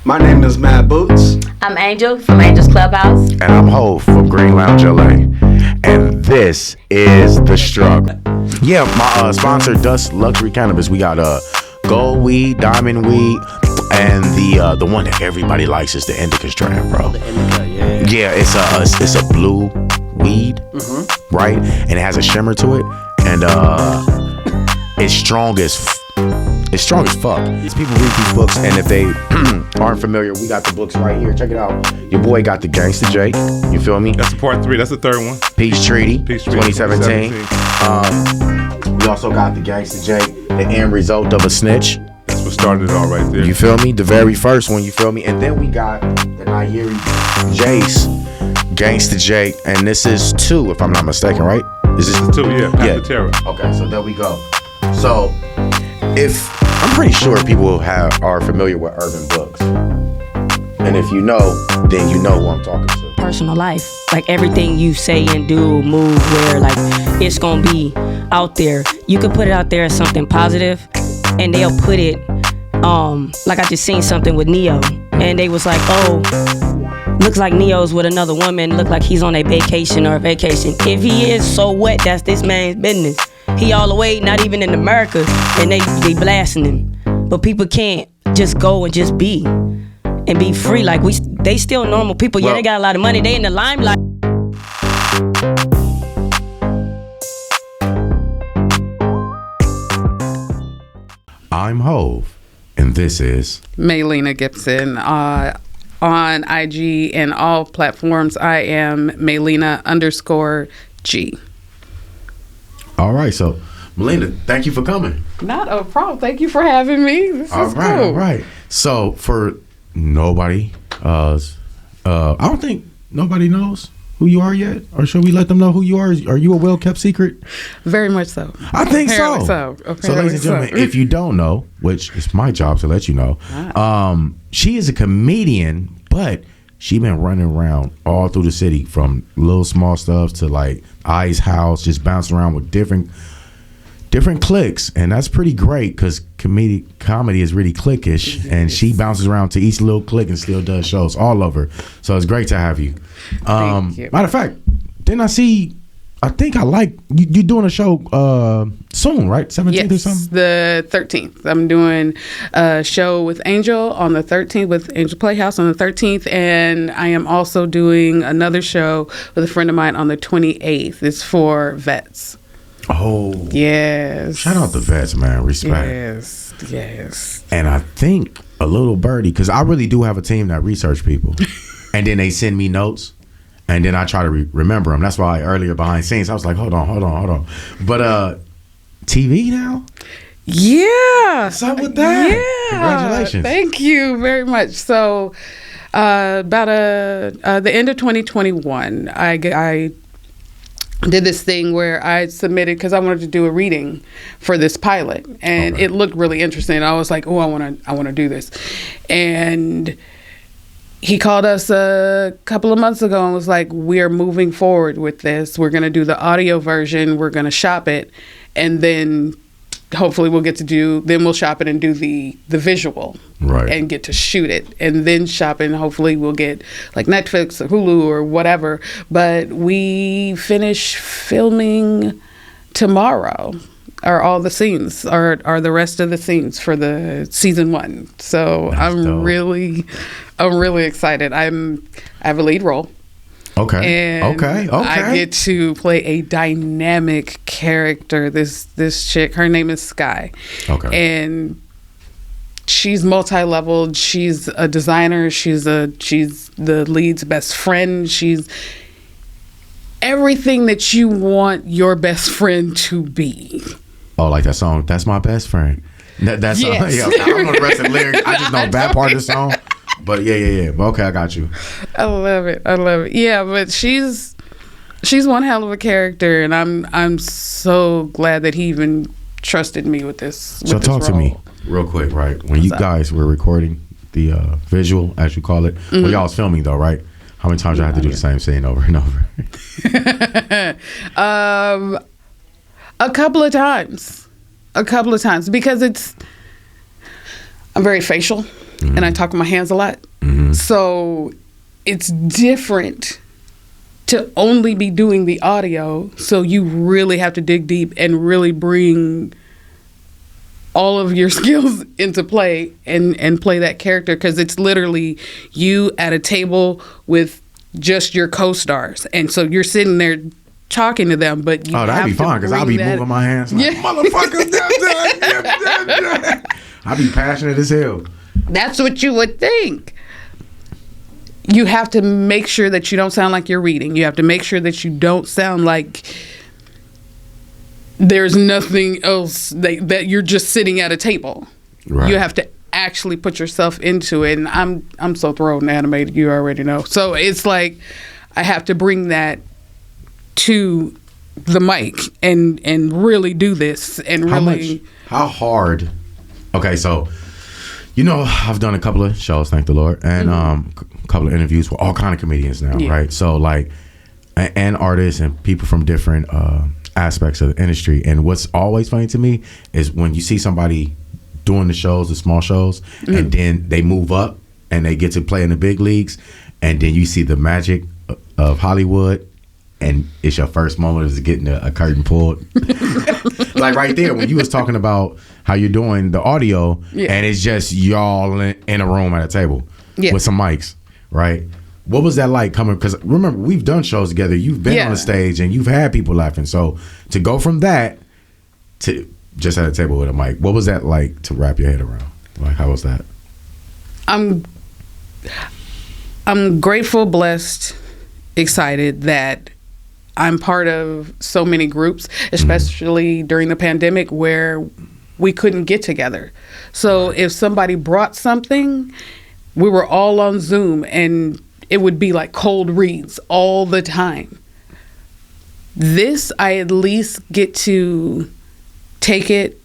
My name is Matt Boots. I'm Angel from Angel's Clubhouse. And I'm Ho from Green Lounge LA. And this is The Struggle. Yeah, my sponsor, Dust Luxury Cannabis. We got gold weed, diamond weed, and the one that everybody likes is the indica strand, bro. The indica, yeah. Yeah, it's a blue weed, right? And it has a shimmer to it, and it's strong as fuck. These people read these books, and if they aren't familiar, we got the books right here. Check it out. Your boy got the Gangsta Jake. You feel me? That's the part 3. That's the third one. Peace Treaty, 2017. We also got the Gangsta Jake, the end result of a snitch. That's what started it all right there. You feel me? The very first one, you feel me? And then we got the Nairi Jace, Gangsta Jake, and this is 2, if I'm not mistaken, right? This is 2, yeah. Path to Terror. Okay, so there we go. So, I'm pretty sure people are familiar with urban books. And if you know, then you know who I'm talking to. Personal life, like everything you say and do, move, where like it's gonna be out there. You could put it out there as something positive, and they'll put it, like I just seen something with Neo, and they was like, oh, looks like Neo's with another woman, look like he's on a vacation or a vacation. If he is, so what? That's this man's business. He all the way, not even in America, and they blasting him. But people can't just go and just be and be free. Like they still normal people. Yeah, they got a lot of money. They in the limelight. I'm Hove, and this is Maelina Gibson. On IG and all platforms, I am Maelina_G. all right. So, Maelina, thank you for coming. Not a problem. Thank you for having me. This is cool. All right. So, for nobody, I don't think nobody knows who you are yet, or should we let them know who you are? Are you a well-kept secret? Very much so. I think Apparently so. Apparently So, ladies and gentlemen, if you don't know, which is my job to let you know, she is a comedian, but she been running around all through the city, from little small stuff to like I's house, just bouncing around with different cliques, and that's pretty great because comedy is really cliquish, and she bounces around to each little clique and still does shows all over. So it's great to have you. Thank you. Matter of fact, didn't I see? I think I like you doing a show soon, right? 17th or something? The 13th. I'm doing a show with Angel on the 13th, with Angel Playhouse on the 13th, and I am also doing another show with a friend of mine on the 28th. It's for vets. Oh. Yes. Shout out the vets, man. Respect. Yes. And I think a little birdie, because I really do have a team that research people. And then they send me notes. And then I try to remember them. That's why earlier behind scenes, I was like, hold on. But TV now? Yeah. What's up with that? Yeah. Congratulations. Thank you very much. So about the end of 2021, I did this thing where I submitted, because I wanted to do a reading for this pilot, and it looked really interesting. I was like, oh, I want to do this. And he called us a couple of months ago and was like, we're moving forward with this. We're going to do the audio version. We're going to shop it. And then hopefully we'll shop it and do the visual. Right. And get to shoot it. And then shop it, and hopefully we'll get like Netflix or Hulu or whatever. But we finish filming tomorrow. Are all the scenes, are the rest of the scenes for the season 1. So That's dope. I'm really excited. I have a lead role. Okay. And Okay. I get to play a dynamic character. This chick, her name is Sky. Okay. And she's multi-leveled. She's a designer. She's the lead's best friend. She's everything that you want your best friend to be. Oh, like that song, That's My Best Friend. That song, Yes. yeah, I don't know the rest of the lyrics. I just know that part of the song. But yeah. Okay, I got you. I love it. Yeah, but she's one hell of a character, and I'm so glad that he even trusted me with this. So talk to me real quick, right? When you guys were recording the visual, as you call it, well, y'all was filming though, right? How many times y'all had to do the same scene over and over? A couple of times, because I'm very facial. and I talk with my hands a lot. So it's different to only be doing the audio. So you really have to dig deep and really bring all of your skills into play and play that character, because it's literally you at a table with just your co-stars, and so you're sitting there talking to them, but you that'd be fun, because I'll be moving my hands like, motherfucker. I'll be passionate as hell. That's what you would think. You have to make sure that you don't sound like you're reading. You have to make sure that you don't sound like there's nothing else that you're just sitting at a table. Right. You have to actually put yourself into it. And I'm so thrown and animated, you already know. So it's like I have to bring that to the mic and really do this and really. How hard? Okay, so I've done a couple of shows, thank the Lord, and a couple of interviews with all kind of comedians now, right? So like, and artists and people from different aspects of the industry. And what's always funny to me is when you see somebody doing the shows, the small shows, and then they move up and they get to play in the big leagues, and then you see the magic of Hollywood, and it's your first moment of getting a curtain pulled. Like right there, when you was talking about how you're doing the audio, and it's just y'all in a room at a table with some mics, right? What was that like coming? Because remember, we've done shows together. You've been on the stage and you've had people laughing. So to go from that to just at a table with a mic, what was that like to wrap your head around? Like, how was that? I'm grateful, blessed, excited that I'm part of so many groups, especially during the pandemic where we couldn't get together. So if somebody brought something, we were all on Zoom, and it would be like cold reads all the time. This, I at least get to take it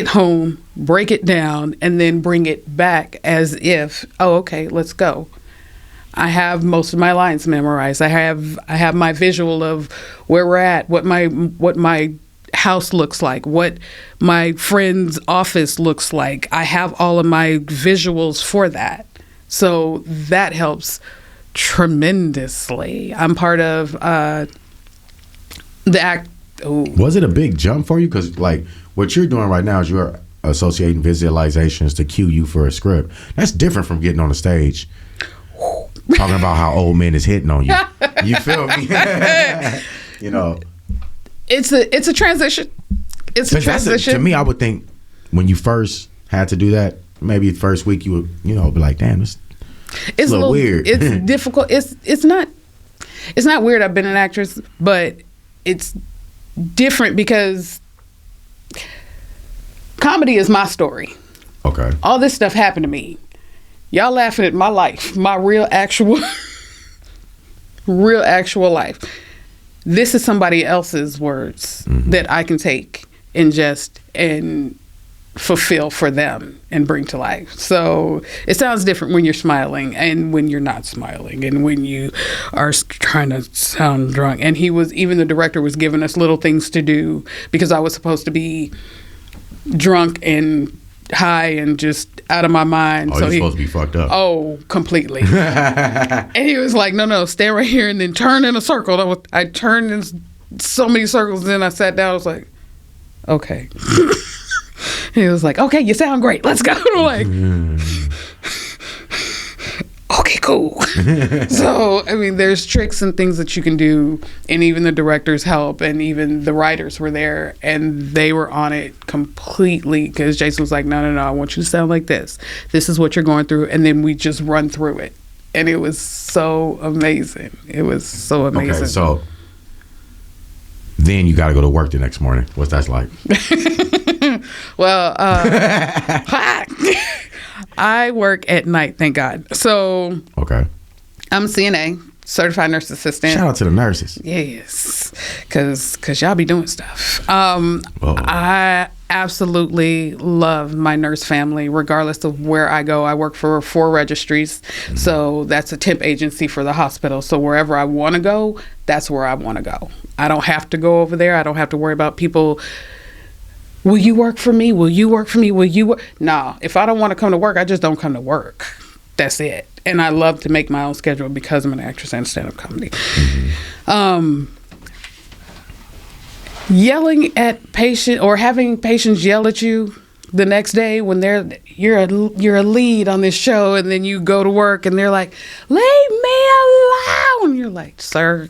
home, break it down, and then bring it back as if, okay, let's go. I have most of my lines memorized. I have my visual of where we're at, what my house looks like, what my friend's office looks like. I have all of my visuals for that. So that helps tremendously. I'm part of the act. Ooh. Was it a big jump for you? Because like what you're doing right now is you're associating visualizations to cue you for a script. That's different from getting on the stage talking about how old men is hitting on you. You feel me? It's a transition. It's a transition. To me, I would think when you first had to do that, maybe the first week you would, be like, damn, it's a little weird. It's difficult. It's not weird. I've been an actress, but it's different because comedy is my story. Okay. All this stuff happened to me. Y'all laughing at my life, my real actual life. This is somebody else's words that I can take, ingest, and fulfill for them and bring to life. So it sounds different when you're smiling and when you're not smiling and when you are trying to sound drunk. And even the director was giving us little things to do because I was supposed to be drunk and high and just out of my mind. Oh, so you're supposed to be fucked up. Oh, completely. And he was like, no, stay right here and then turn in a circle. I turned in so many circles, and then I sat down. I was like, okay. He was like, okay, you sound great. Let's go. I'm like, okay, cool. So, I mean, there's tricks and things that you can do, and even the director's help, and even the writers were there, and they were on it completely, because Jason was like, no, I want you to sound like this. This is what you're going through, and then we just run through it. And it was so amazing. It was so amazing. Okay, so then you got to go to work the next morning. What's that like? Well, I work at night, thank God. So okay, I'm CNA, certified nurse assistant. Shout out to the nurses. Yes, because y'all be doing stuff. I absolutely love my nurse family, regardless of where I go. I work for 4 registries, so that's a temp agency for the hospital. So wherever I want to go, that's where I want to go. I don't have to go over there. I don't have to worry about people Will you work for me? Will you work for me? Will you work? No, if I don't want to come to work, I just don't come to work. That's it. And I love to make my own schedule because I'm an actress and stand-up comedy. Yelling at patient or having patients yell at you the next day when you're a lead on this show, and then you go to work and they're like, "Leave me alone." You're like, "Sir,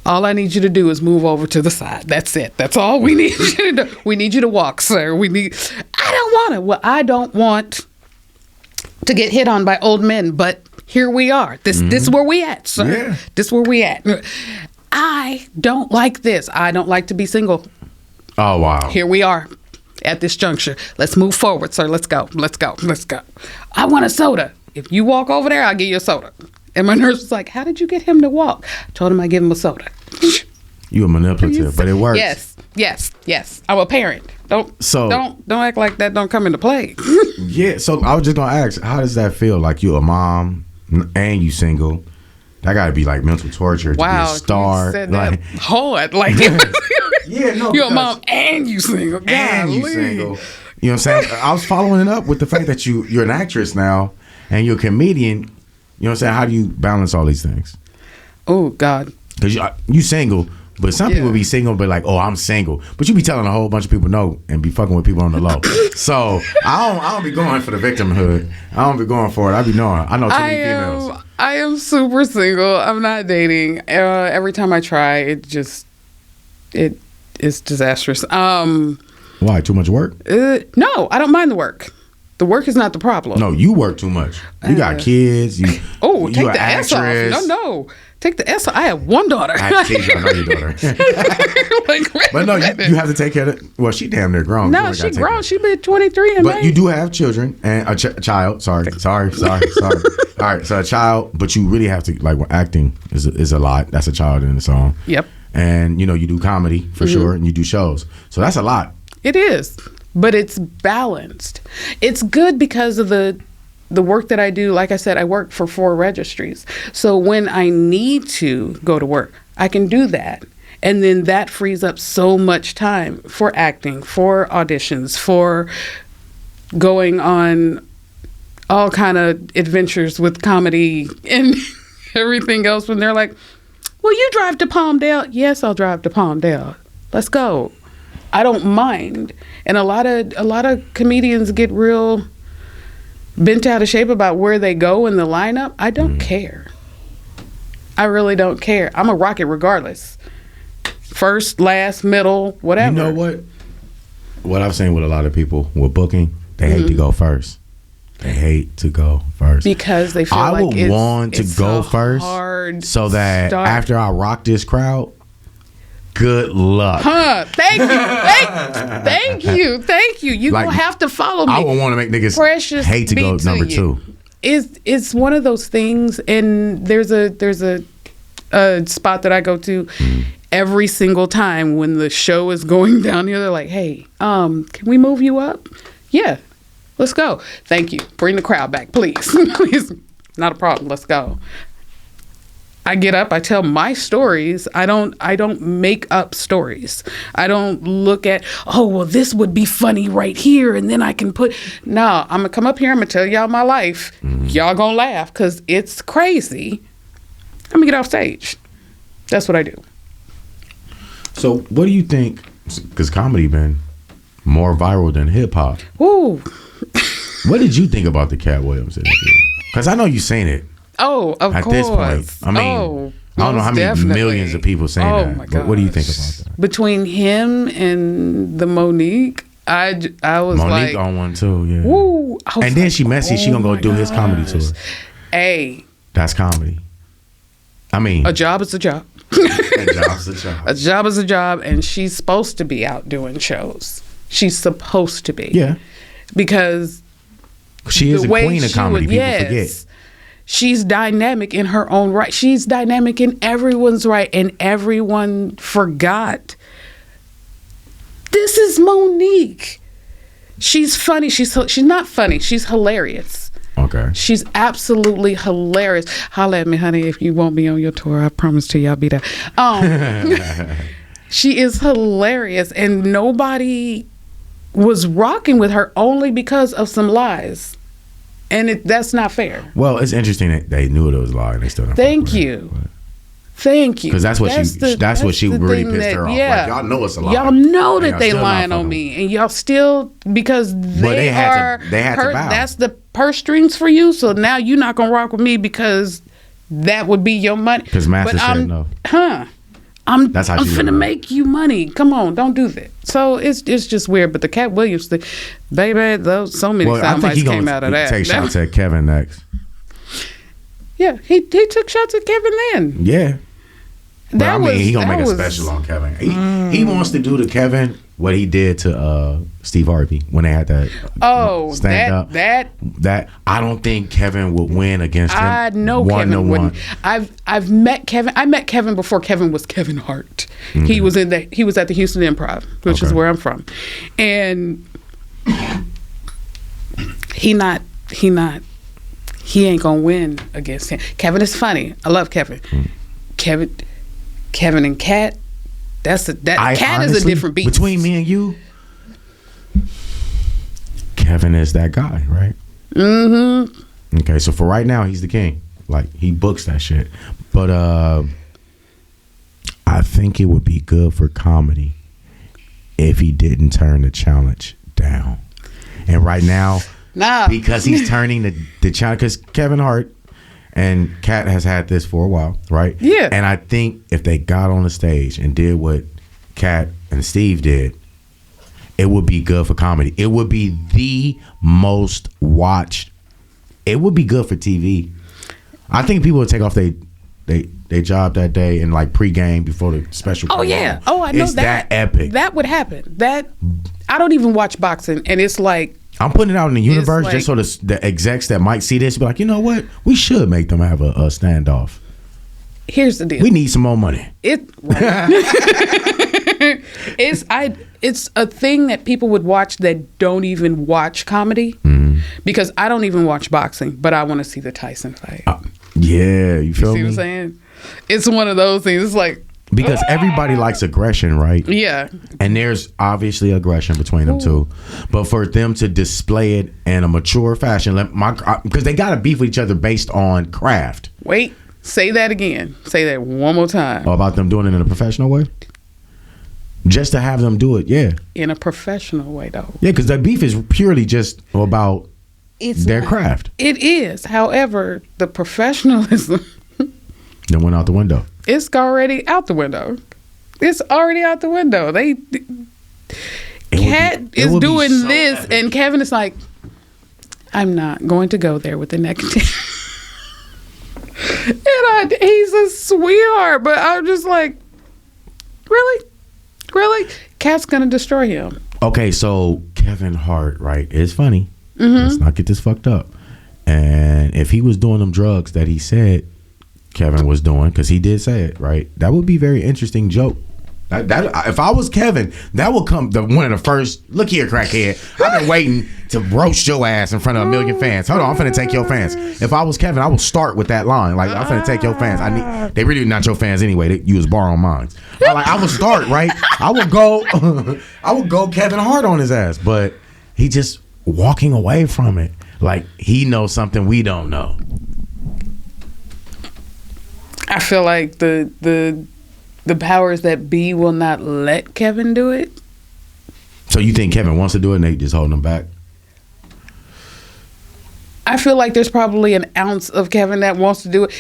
all I need you to do is move over to the side. That's it. That's all we need you to do. We need you to walk, sir. I don't want to. Well, I don't want to get hit on by old men, but here we are. This is where we at, sir. Yeah. This is where we at. I don't like this. I don't like to be single. Oh, wow. Here we are at this juncture. Let's move forward, sir. Let's go. Let's go. Let's go. I want a soda. If you walk over there, I'll give you a soda." And my nurse was like, "How did you get him to walk?" I told him I give him a soda. You a manipulative, but it works. Yes. I'm a parent. Don't act like that don't come into play. Yeah, so I was just gonna ask, how does that feel? Like, you a mom and you single? That gotta be like mental torture. Wow, to be a star. you said like, that hard. Like, yeah, no, you're a mom and you single. and you Golly. single. You know what I'm saying? I was following it up with the fact that you're an actress now and you're a comedian. You know what I'm saying? How do you balance all these things? Oh God. Because you single, but some people be single, but like, "Oh, I'm single," but you be telling a whole bunch of people no and be fucking with people on the low. So I don't be going for the victimhood. I don't be going for it. I be knowing. I know too many females. I am super single. I'm not dating. Every time I try, it is disastrous. Why? Too much work? No, I don't mind the work. The work is not the problem. No, you work too much. You got kids. You Take you the S off. No. Take the S off. I have one daughter. I have kids. I know your daughter. But no, you have to take care of it. Well, she damn near grown. No, she grown. She been 23 and but you do have children and a child. Sorry. All right, so a child, but you really have to, like, acting is a lot. That's a child in its own. Yep. And you do comedy for sure, and you do shows. So that's a lot. It is, but it's balanced. It's good because of the work that I do. Like I said, I work for 4 registries. So when I need to go to work, I can do that. And then that frees up so much time for acting, for auditions, for going on all kind of adventures with comedy and everything else. When they're like, "Well, you drive to Palmdale." Yes, I'll drive to Palmdale. Let's go. I don't mind. And a lot of comedians get real bent out of shape about where they go in the lineup. I don't care. I really don't care. I'm a rocket regardless. First, last, middle, whatever. You know what? What I've seen with a lot of people with booking, they hate to go first. They hate to go first because they feel I like would want to go first, hard so that start. After I rock this crowd, good luck. Thank you. You Like, gonna have to follow me. I would want to make niggas Precious hate to go be to number you. 2. It's one of those things, and there's a spot that I go to every single time when the show is going down here. They're like, "Hey, can we move you up?" Yeah, let's go. Thank you. Bring the crowd back, please. Please. Not a problem. Let's go. I get up, I tell my stories. I don't make up stories. I don't look at, "Oh, well, this would be funny right here, and then I can put." No, I'm gonna come up here, I'm gonna tell y'all my life. Y'all gonna laugh because it's crazy. I'm gonna get off stage. That's what I do. So what do you think, because comedy been more viral than hip hop. Woo. What did you think about the Cat Williams interview? Because I know you've seen it. Oh, of At course. this point, I mean, I don't know how many definitely. millions of people saying that. My But what do you think gosh. about that? Between him and the Monique, I was Monique like, on one too, yeah. woo. I was And then like, she messy. She oh gonna go my do his comedy gosh. tour. Hey, That's comedy. I mean, a job is a job. a job's a job. A job is a job, and she's supposed to be out doing shows. She's supposed to be. Yeah, Because she is the a way queen of she comedy. would- People yes. forget. She's dynamic in her own right. She's dynamic in everyone's right, and everyone forgot. This is Monique. She's funny. She's not funny. She's hilarious. Okay. She's absolutely hilarious. Holla at me, honey, if you want me on your tour. I promise to you I'll be there. She is hilarious, and nobody was rocking with her only because of some lies, and that's not fair. Well, it's interesting that they knew it was a lie and they still don't. Thank you. Thank you. Because that's what she really pissed that, her off. Yeah. Like, y'all know it's a lie. Y'all know and that y'all they still lying not on fucking me, and y'all still because they had to bow. That's the purse strings for you. So now you're not gonna rock with me because that would be your money. Because Master said no. I'm how she finna live. make you money. Come on, don't do that. So it's just weird. But the Cat Williams thing, baby, those so many Well, I sound think bites he came gonna out of that. take shots at Kevin next. Yeah, he took shots at Kevin then. Yeah. But I mean, he gonna make a was- special on Kevin. He wants to do to Kevin what he did to Steve Harvey when they had that stand up. That I don't think Kevin would win against him. I know Kevin wouldn't. I've met Kevin. I met Kevin before Kevin was Kevin Hart. Mm-hmm. He was at the Houston Improv, which is where I'm from, and he ain't gonna win against him. Kevin is funny. I love Kevin. Kevin and Kat. Kat is a different beast. Between me and you, Kevin is that guy, right? Mm-hmm. Okay, so for right now, he's the king. Like, he books that shit. But I think it would be good for comedy if he didn't turn the challenge down. And right now, because he's turning the challenge, because Kevin Hart and Kat has had this for a while, right? Yeah. And I think if they got on the stage and did what Kat and Steve did, it would be good for comedy. It would be the most watched. It would be good for TV. I think people would take off their job that day and like pregame before the special. Oh yeah. Oh, I know it's that epic. That would happen. That I don't even watch boxing, and it's like. I'm putting it out in the universe like, just so the execs that might see this be like, you know what? We should make them have a standoff. Here's the deal. We need some more money. It's a thing that people would watch that don't even watch comedy, because I don't even watch boxing, but I want to see the Tyson fight. Yeah, you feel See me? what I'm saying? It's one of those things. It's like, because everybody likes aggression, right? yeah. And there's obviously aggression between them two, but for them to display it in a mature fashion, because they got to beef with each other based on craft. Wait, say that again. Say that one more time. Or about them doing it in a professional way. Just to have them do it, yeah. In a professional way, though. Yeah, because that beef is purely just about their craft. It is. However, the professionalism Then went out the window. it's already out the window. It's already out the window. Kat is doing so this, epic. and Kevin is like, I'm not going to go there with the negative. And he's a sweetheart, but I'm just like, really? Kat's gonna destroy him. Okay, so Kevin Hart, right, is funny. Let's not get this fucked up. And if he was doing them drugs that he said Kevin was doing, because he did say it, right, that would be a very interesting joke. That if I was Kevin, that would come one of the first. Look here, crackhead. I've been waiting to roast your ass in front of a million fans. Hold on, I'm finna take your fans. If I was Kevin, I would start with that line. Like, I'm finna take your fans. They really not your fans anyway. You was borrowing mine. I would start right. I would go Kevin Hart on his ass, but he just walking away from it. Like, he knows something we don't know. I feel like the powers that be will not let Kevin do it. So you think Kevin wants to do it and they just holding him back? I feel like there's probably an ounce of Kevin that wants to do it.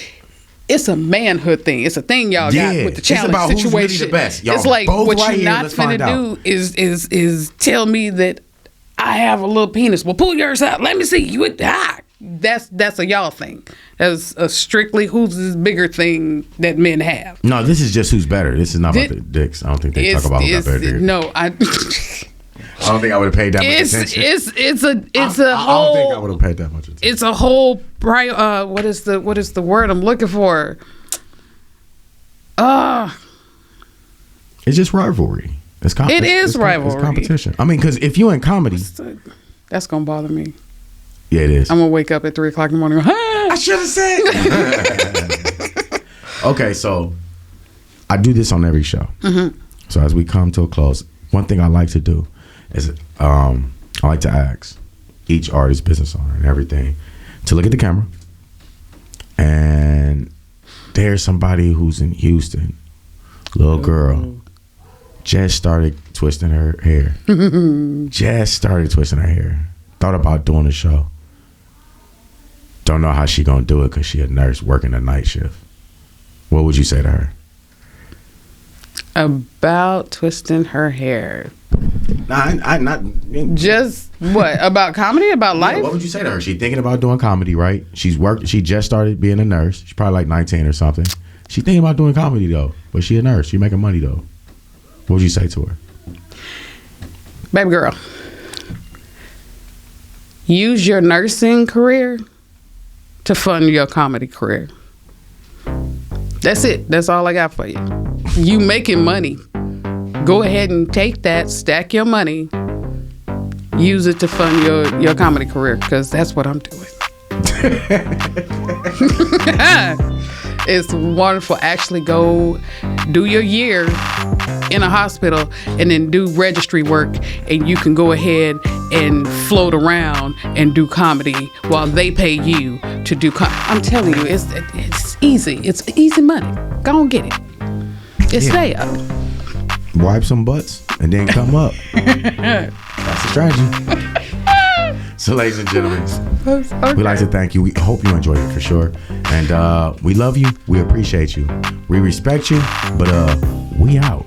It's a manhood thing. It's a thing y'all got with the it's challenge about situation. who's really the best. Y'all it's like both what right you're here, not let's find finna out. do is tell me that I have a little penis. Well, pull yours out. Let me see. That's a y'all thing. That's a strictly who's this bigger thing that men have. No, this is just who's better. This is not about the dicks. I don't think they talk about who got better dicks. No, I don't think I would have paid that much attention. It's a I don't think I would have paid that much attention. It's a whole what is the word I'm looking for? It's just rivalry. It's It is rivalry. It's competition. I mean, because if you're in comedy, That's gonna bother me. yeah, it is. I'm gonna wake up at 3:00 in the morning and go, I should have said. Okay, so I do this on every show. So as we come to a close, one thing I like to do is I like to ask each artist, business owner, and everything to look at the camera, and there's somebody who's in Houston, little girl, just started twisting her hair. Thought about doing a show. Don't know how she gonna do it because she a nurse working a night shift. What would you say to her? About twisting her hair. Nah, I not. Just what? About comedy? About life? Yeah, what would you say to her? She thinking about doing comedy, right? She's worked. She just started being a nurse. She's probably like 19 or something. She thinking about doing comedy though, but she a nurse. She making money though. What would you say to her? Baby girl, use your nursing career to fund your comedy career. That's it. That's all I got for you. You making money. Go ahead and take that, stack your money, use it to fund your comedy career, because that's what I'm doing. It's wonderful. Actually go do your year in a hospital and then do registry work, and you can go ahead and float around and do comedy while they pay you to do I'm telling you, it's easy. It's easy money. Go and get it. It's there. Wipe some butts and then come up. That's the strategy. So, ladies and gentlemen, we'd like to thank you. We hope you enjoyed it for sure. And we love you. We appreciate you. We respect you. But we out.